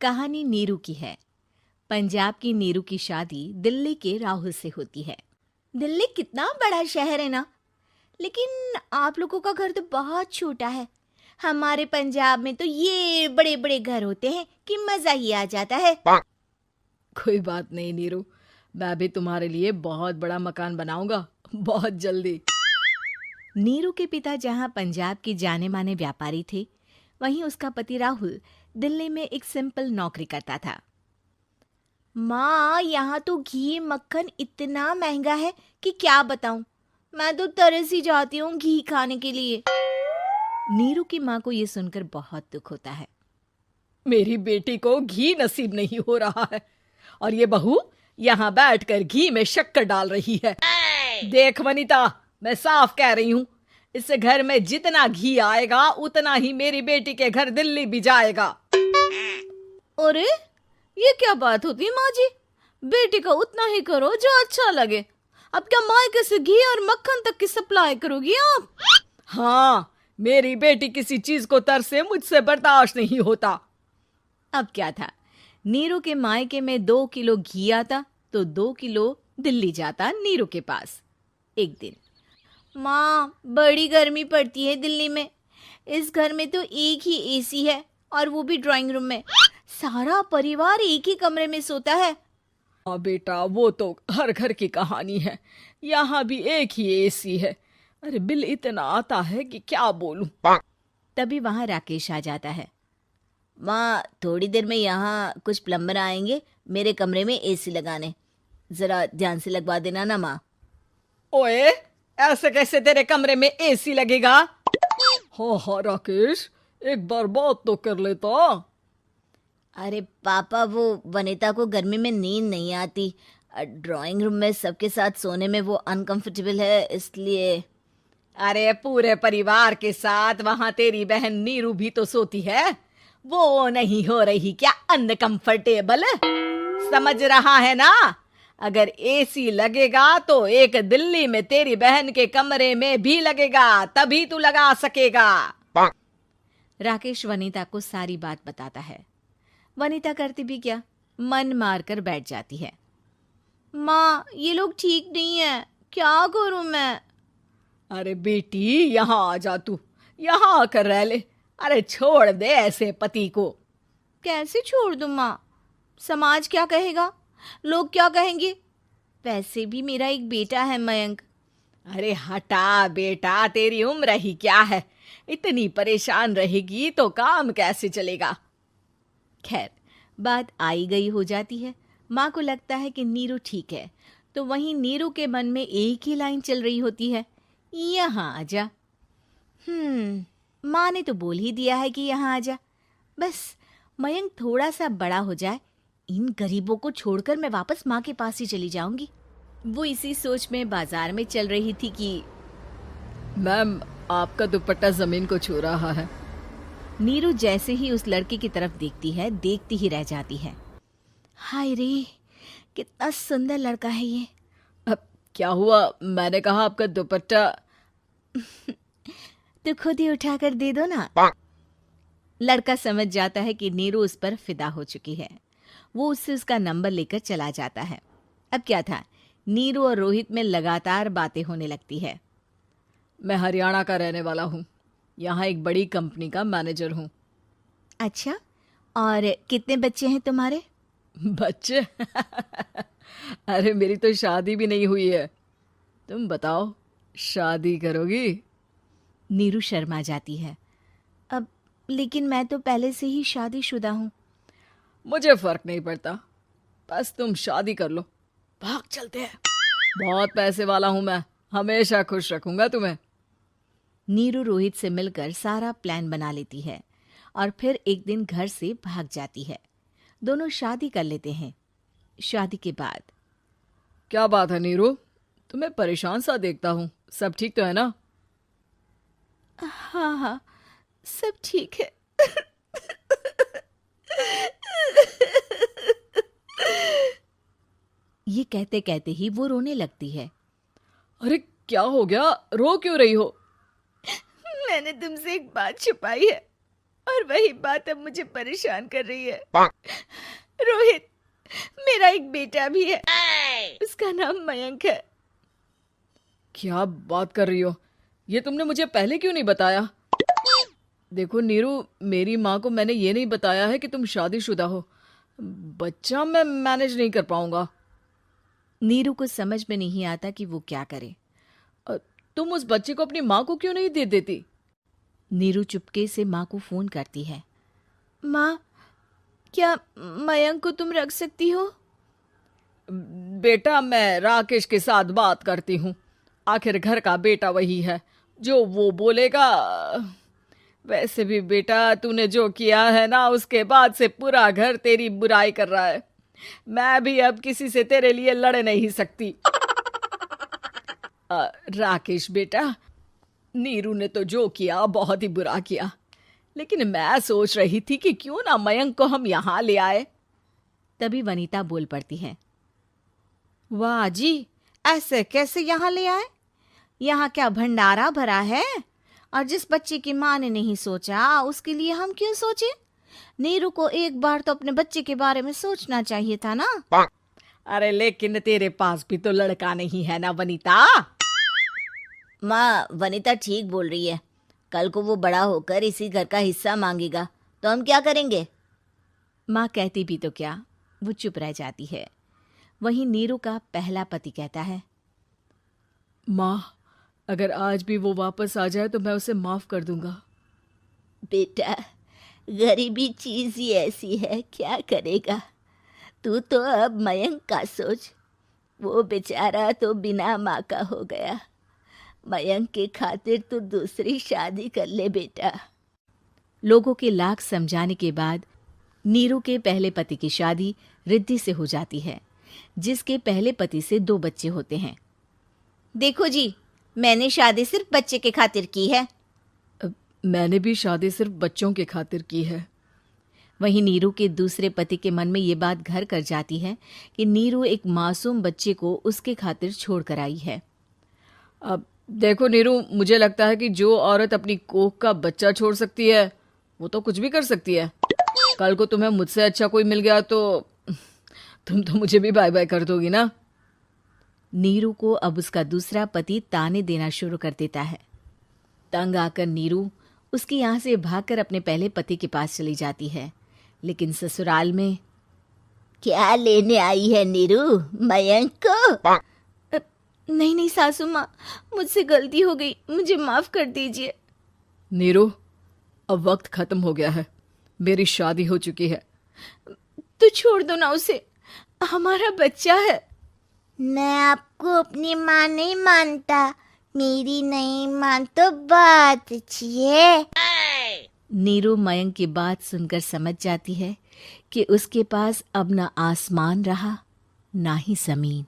कहानी नीरू की है। पंजाब की नीरू की शादी दिल्ली के राहुल से होती है। दिल्ली कितना बड़ा शहर है ना, लेकिन आप लोगों का घर तो बहुत छोटा है। हमारे पंजाब में तो ये बड़े बड़े घर होते हैं कि मजा ही आ जाता है। कोई बात नहीं नीरू, मैं भी तुम्हारे लिए बहुत बड़ा मकान बनाऊंगा बहुत जल्दी। नीरू के पिता जहाँ पंजाब के जाने माने व्यापारी थे, वहीं उसका पति राहुल दिल्ली में एक सिंपल नौकरी करता था। माँ, यहाँ तो घी मक्खन इतना महंगा है कि क्या बताऊं। मैं तो तरस ही जाती हूँ घी खाने के लिए। नीरू की माँ को ये सुनकर बहुत दुख होता है। मेरी बेटी को घी नसीब नहीं हो रहा है और ये बहू यहाँ बैठकर घी में शक्कर डाल रही है। देख वनिता, मैं साफ कह रही हूँ, इस घर में जितना घी आएगा उतना ही मेरी बेटी के घर दिल्ली भी जाएगा। अरे, ये क्या बात होती है माँ जी? बेटी का उतना ही करो जो अच्छा लगे। अब क्या मायके से घी और मक्खन तक की सप्लाई करोगी आप? हाँ, मेरी बेटी किसी चीज को तरसे मुझसे बर्दाश्त नहीं होता। अब क्या था, नीरू के मायके में 2 किलो घी आता तो 2 किलो दिल्ली जाता नीरू के पास। एक दिन, माँ, बड़ी गर्मी पड़ती है दिल्ली में। इस घर में तो एक ही एसी है और वो भी ड्राइंग रूम में। सारा परिवार एक ही कमरे में सोता है। हाँ बेटा, वो तो हर घर की कहानी है। यहाँ भी एक ही एसी है। अरे बिल इतना आता है कि क्या बोलूं। तभी वहां राकेश आ जाता है। माँ, थोड़ी देर में यहाँ कुछ प्लम्बर आएंगे मेरे कमरे में एसी लगाने। जरा ध्यान से लगवा देना ना माँ। ओए, ऐसे कैसे तेरे कमरे में एसी लगेगा? हाँ राकेश, एक बार बात तो कर लेता। अरे पापा, वो वनिता को गर्मी में नींद नहीं आती। ड्राइंग रूम में सबके साथ सोने में वो अनकंफर्टेबल है, इसलिए। अरे पूरे परिवार के साथ वहां तेरी बहन नीरू भी तो सोती है। वो नहीं हो रही क्या अनकंफर्टेबल? समझ रहा है ना? अगर एसी लगेगा तो एक दिल्ली में तेरी बहन के कमरे में भी लगेगा, तभी तू लगा सकेगा। राकेश वनिता को सारी बात बताता है। वनिता करती भी क्या, मन मारकर बैठ जाती है। माँ, ये लोग ठीक नहीं है, क्या करूं मैं? अरे बेटी, यहाँ आ जा, तू यहाँ आकर रह ले। अरे छोड़ दे ऐसे पति को। कैसे छोड़ दूं माँ? समाज क्या कहेगा, लोग क्या कहेंगे? वैसे भी मेरा एक बेटा है मयंक। अरे हटा बेटा, तेरी उम्र ही क्या है, इतनी परेशान रहेगी तो काम कैसे चलेगा। खैर, बात आई गई हो जाती है। माँ को लगता है कि नीरू ठीक है, तो वहीं नीरू के मन में एक ही लाइन चल रही होती है, यहाँ आजा। माँ ने तो बोल ही दिया है कि यहाँ आजा। बस मयंक थोड़ा सा बड़ा हो जाए, इन गरीबों को छोड़कर मैं वापस माँ के पास ही चली जाऊंगी। वो इसी सोच में बाजार में चल रही थी कि मैम, आपका दुपट्टा जमीन को छू रहा है। नीरू जैसे ही उस लड़के की तरफ देखती है, देखती ही रह जाती है। हाय रे, कितना सुंदर लड़का है ये। अब क्या हुआ? मैंने कहा आपका दुपट्टा। तो खुद ही उठाकर दे दो ना। लड़का समझ जाता है कि नीरू उस पर फिदा हो चुकी है। वो उससे उसका नंबर लेकर चला जाता है। अब क्या था, नीरू और रोहित में लगातार बातें होने लगती है। मैं हरियाणा का रहने वाला हूँ, यहाँ एक बड़ी कंपनी का मैनेजर हूँ। अच्छा, और कितने बच्चे हैं तुम्हारे? बच्चे? अरे मेरी तो शादी भी नहीं हुई है। तुम बताओ, शादी करोगी? नीरू शर्मा जाती है। अब लेकिन मैं तो पहले से ही शादीशुदा हूँ। मुझे फर्क नहीं पड़ता, बस तुम शादी कर लो, भाग चलते हैं। बहुत पैसे वाला हूं मैं, हमेशा खुश रखूंगा तुम्हें। नीरू रोहित से मिलकर सारा प्लान बना लेती है और फिर एक दिन घर से भाग जाती है। दोनों शादी कर लेते हैं। शादी के बाद, क्या बात है नीरू, तुम्हें परेशान सा देखता हूँ, सब ठीक तो है ना? हाँ हाँ, सब ठीक है। ये कहते कहते ही वो रोने लगती है। अरे क्या हो गया, रो क्यों रही हो? मैंने तुमसे एक बात छुपाई है। और वही बात अब मुझे परेशान कर रही है। रोहित, मेरा एक बेटा भी है, उसका नाम मयंक है। क्या बात कर रही हो? ये तुमने मुझे पहले क्यों नहीं बताया? देखो नीरू, मेरी माँ को मैंने ये नहीं बताया है कि तुम शादीशुदा हो। बच्चा मैं मैनेज नहीं कर पाऊंगा। नीरू को समझ में नहीं आता कि वो क्या करे। तुम उस बच्चे को अपनी माँ को क्यों नहीं दे देती? नीरू चुपके से माँ को फोन करती है। माँ, क्या मयंक को तुम रख सकती हो? बेटा, मैं राकेश के साथ बात करती हूँ। आखिर घर का बेटा वही है, जो वो बोलेगा। वैसे भी बेटा, तूने जो किया है ना, उसके बाद से पूरा घर तेरी बुराई कर रहा है। मैं भी अब किसी से तेरे लिए लड़ नहीं सकती। राकेश बेटा, नीरू ने तो जो किया बहुत ही बुरा किया, लेकिन मैं सोच रही थी कि क्यों ना मयंक को हम यहाँ ले आए। तभी वनीता बोल पड़ती है। वाह जी, ऐसे कैसे यहाँ ले आए? यहाँ क्या भंडारा भरा है? और जिस बच्चे की माँ ने नहीं सोचा, उसके लिए हम क्यों सोचे? नीरू को एक बार तो अपने बच्चे के बारे में सोचना चाहिए था ना। अरे लेकिन तेरे पास भी तो लड़का नहीं है ना वनीता। माँ, वनीता ठीक बोल रही है। कल को वो बड़ा होकर इसी घर का हिस्सा मांगेगा तो हम क्या करेंगे? माँ कहती भी तो क्या, वो चुप रह जाती है। वहीं नीरू का पहला पति कहता है। माँ, अगर आज भी वो वापस आ जाए तो मैं उसे माफ कर दूंगा। बेटा, गरीबी चीज ही ऐसी है, क्या करेगा? तू तो अब मयंक का सोच। वो बेचारा तो बिना माँ का हो गया। मयंक के खातिर तू दूसरी शादी कर ले बेटा। लोगों के लाख समझाने के बाद नीरू के पहले पति की शादी रिद्धि से हो जाती है, जिसके पहले पति से 2 बच्चे होते हैं। देखो जी, मैंने शादी सिर्फ बच्चे के खातिर की है। मैंने भी शादी सिर्फ बच्चों के खातिर की है। वहीं नीरू के दूसरे पति के मन में ये बात घर कर जाती है कि नीरू एक मासूम बच्चे को उसके खातिर छोड़ कर आई है। अब देखो नीरू, मुझे लगता है कि जो औरत अपनी कोख का बच्चा छोड़ सकती है, वो तो कुछ भी कर सकती है। कल को तुम्हें मुझसे अच्छा कोई मिल गया तो तुम तो मुझे भी बाय बाय कर दोगी ना। नीरू को अब उसका दूसरा पति ताने देना शुरू कर देता है। तंग आकर नीरू उसके यहाँ से भागकर अपने पहले पति के पास चली जाती है, लेकिन ससुराल में क्या लेने आई है नीरू, मयंक को? नहीं नहीं सासू माँ, मुझसे गलती हो गई, मुझे माफ कर दीजिए। नीरू, अब वक्त खत्म हो गया है, मेरी शादी हो चुकी है। तो छोड़ दो ना उसे, हमारा बच्चा है। मैं आपको अपनी माँ नहीं मानता, मेरी नहीं मान तो बात अच्छी है। नीरू मयंक की बात सुनकर समझ जाती है कि उसके पास अब न आसमान रहा ना ही जमीन।